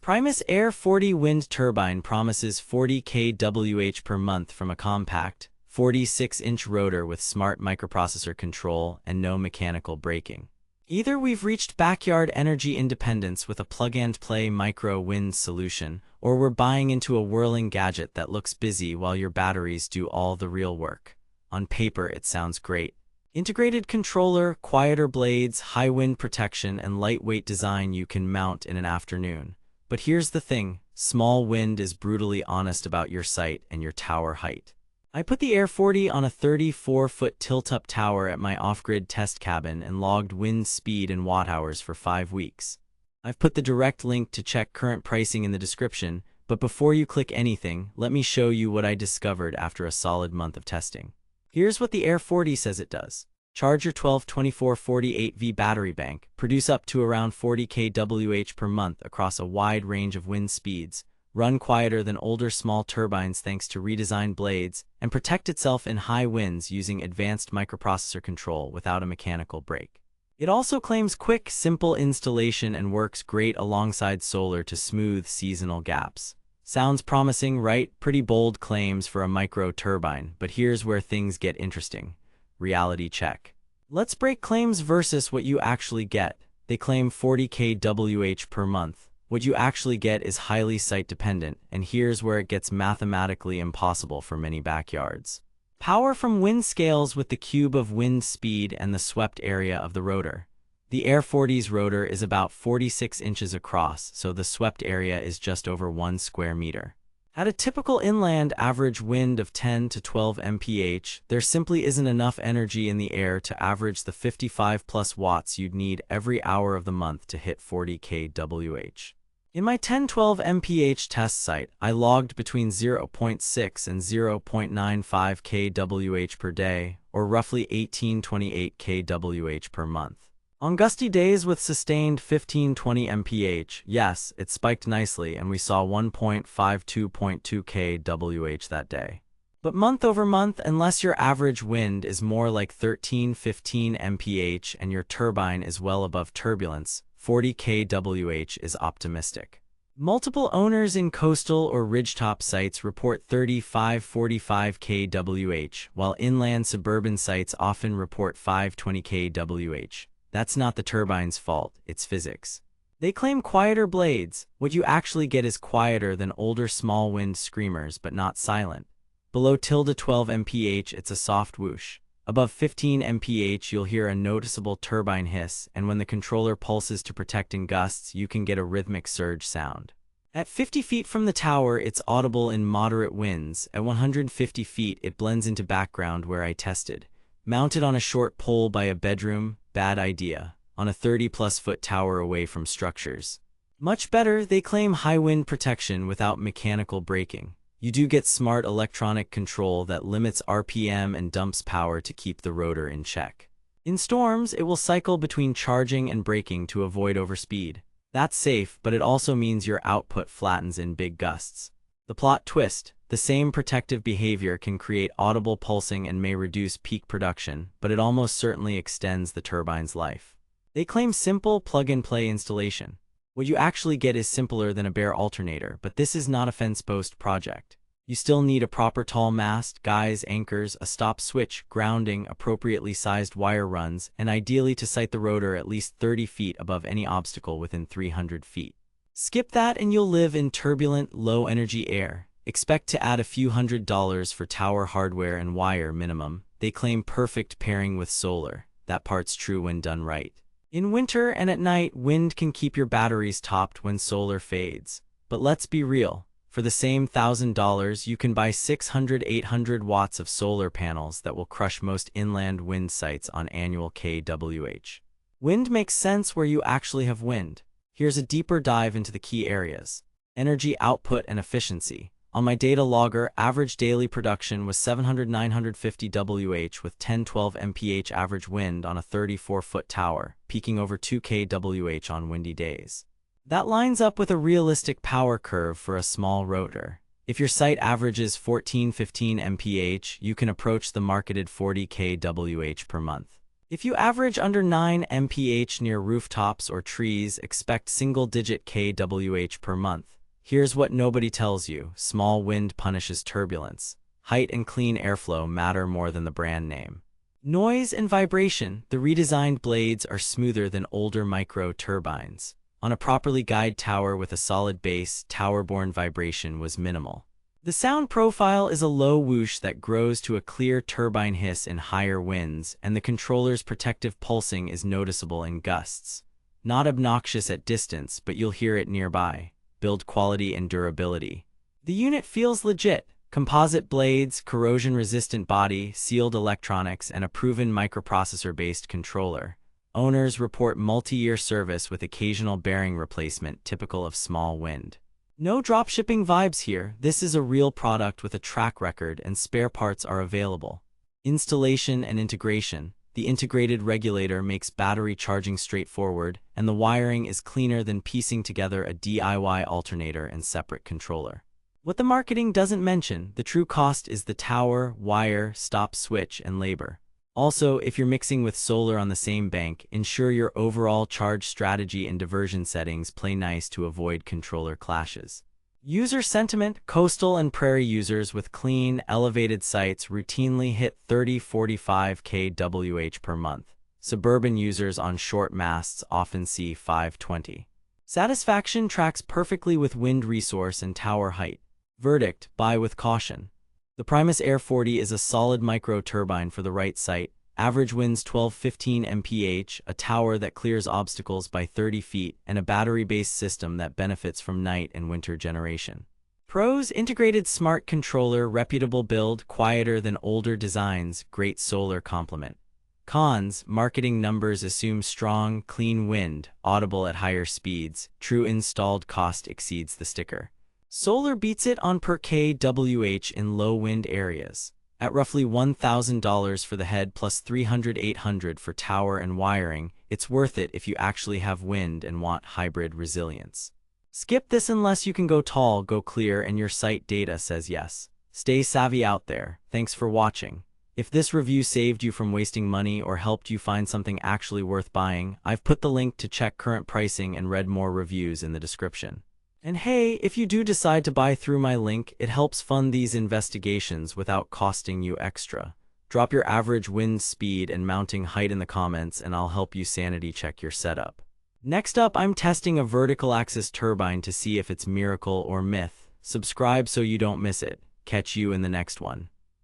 Primus Air 40 wind turbine promises 40 kWh per month from a compact, 46-inch rotor with smart microprocessor control and no mechanical braking. Either we've reached backyard energy independence with a plug-and-play micro-wind solution, or we're buying into a whirling gadget that looks busy while your batteries do all the real work. On paper, it sounds great. Integrated controller, quieter blades, high wind protection, and lightweight design you can mount in an afternoon. But here's the thing, small wind is brutally honest about your site and your tower height. I put the Air 40 on a 34-foot tilt-up tower at my off-grid test cabin and logged wind speed in watt-hours for 5 weeks. I've put the direct link to check current pricing in the description, but before you click anything, let me show you what I discovered after a solid month of testing. Here's what the Air 40 says it does. Charge your 12-24-48V battery bank, produce up to around 40 kWh per month across a wide range of wind speeds, run quieter than older small turbines thanks to redesigned blades, and protect itself in high winds using advanced microprocessor control without a mechanical brake. It also claims quick, simple installation and works great alongside solar to smooth seasonal gaps. Sounds promising, right? Pretty bold claims for a micro turbine, but here's where things get interesting. Reality check. Let's break claims versus what you actually get. They claim 40 kWh per month. What you actually get is highly site dependent, and here's where it gets mathematically impossible for many backyards. Power from wind scales with the cube of wind speed and the swept area of the rotor. The Air 40's rotor is about 46 inches across, so the swept area is just over 1 square meter. At a typical inland average wind of 10 to 12 mph, there simply isn't enough energy in the air to average the 55+ watts you'd need every hour of the month to hit 40 kWh. In my 10-12 mph test site, I logged between 0.6 and 0.95 kWh per day, or roughly 18-28 kWh per month. On gusty days with sustained 15-20 mph, yes, it spiked nicely and we saw 1.52.2 kWh that day. But month over month, unless your average wind is more like 13-15 mph and your turbine is well above turbulence, 40 kWh is optimistic. Multiple owners in coastal or ridgetop sites report 35-45 kWh, while inland suburban sites often report 5-20 kWh. That's not the turbine's fault, it's physics. They claim quieter blades. What you actually get is quieter than older small wind screamers, but not silent. Below 12 mph, it's a soft whoosh. Above 15 mph, you'll hear a noticeable turbine hiss, and when the controller pulses to protect in gusts, you can get a rhythmic surge sound. At 50 feet from the tower, it's audible in moderate winds. At 150 feet, it blends into background where I tested. Mounted on a short pole by a bedroom, bad idea. On a 30+ foot tower away from structures. Much better, they claim high wind protection without mechanical braking. You do get smart electronic control that limits RPM and dumps power to keep the rotor in check. In storms, it will cycle between charging and braking to avoid overspeed. That's safe, but it also means your output flattens in big gusts. The plot twist. The same protective behavior can create audible pulsing and may reduce peak production, but it almost certainly extends the turbine's life. They claim simple plug-and-play installation. What you actually get is simpler than a bare alternator, but this is not a fence post project. You still need a proper tall mast, guys, anchors, a stop switch, grounding, appropriately sized wire runs, and ideally to site the rotor at least 30 feet above any obstacle within 300 feet. Skip that and you'll live in turbulent, low-energy air. Expect to add a few $100s for tower hardware and wire minimum. They claim perfect pairing with solar. That part's true when done right. In winter and at night, wind can keep your batteries topped when solar fades. But let's be real. For the same $1,000, you can buy 600-800 watts of solar panels that will crush most inland wind sites on annual kWh. Wind makes sense where you actually have wind. Here's a deeper dive into the key areas. Energy output and efficiency. On my data logger, average daily production was 700-950 Wh with 10-12 mph average wind on a 34-foot tower, peaking over 2 kWh on windy days. That lines up with a realistic power curve for a small rotor. If your site averages 14-15 mph, you can approach the marketed 40 kWh per month. If you average under 9 mph near rooftops or trees, expect single-digit kWh per month. Here's what nobody tells you: small wind punishes turbulence. Height and clean airflow matter more than the brand name. Noise and vibration: the redesigned blades are smoother than older micro turbines. On a properly guided tower with a solid base, tower-borne vibration was minimal. The sound profile is a low whoosh that grows to a clear turbine hiss in higher winds, and the controller's protective pulsing is noticeable in gusts. Not obnoxious at distance, but you'll hear it nearby. Build quality and durability: the unit feels legit. Composite blades, corrosion-resistant body, sealed electronics, and a proven microprocessor-based controller. Owners report multi-year service with occasional bearing replacement, typical of small wind. No dropshipping vibes here. This is a real product with a track record, and spare parts are available. Installation and integration: the integrated regulator makes battery charging straightforward, and the wiring is cleaner than piecing together a DIY alternator and separate controller. What the marketing doesn't mention: the true cost is the tower, wire, stop switch, and labor. Also, if you're mixing with solar on the same bank, ensure your overall charge strategy and diversion settings play nice to avoid controller clashes. User sentiment: coastal and prairie users with clean, elevated sites routinely hit 30-45 kWh per month. Suburban users on short masts often see 520. Satisfaction tracks perfectly with wind resource and tower height. Verdict: buy with caution. The Primus Air 40 is a solid micro turbine for the right site. Average winds 12-15 mph, a tower that clears obstacles by 30 feet, and a battery-based system that benefits from night and winter generation. Pros: integrated smart controller, reputable build, quieter than older designs, great solar complement. Cons: marketing numbers assume strong, clean wind, audible at higher speeds. True installed cost exceeds the sticker. Solar beats it on per kWh in low wind areas. At roughly $1,000 for the head plus $300-800 for tower and wiring, it's worth it if you actually have wind and want hybrid resilience. Skip this unless you can go tall, go clear, and your site data says yes. Stay savvy out there. Thanks for watching. If this review saved you from wasting money or helped you find something actually worth buying, I've put the link to check current pricing and read more reviews in the description. And hey, if you do decide to buy through my link, it helps fund these investigations without costing you extra. Drop your average wind speed and mounting height in the comments, and I'll help you sanity check your setup. Next up, I'm testing a vertical axis turbine to see if it's miracle or myth. Subscribe so you don't miss it. Catch you in the next one.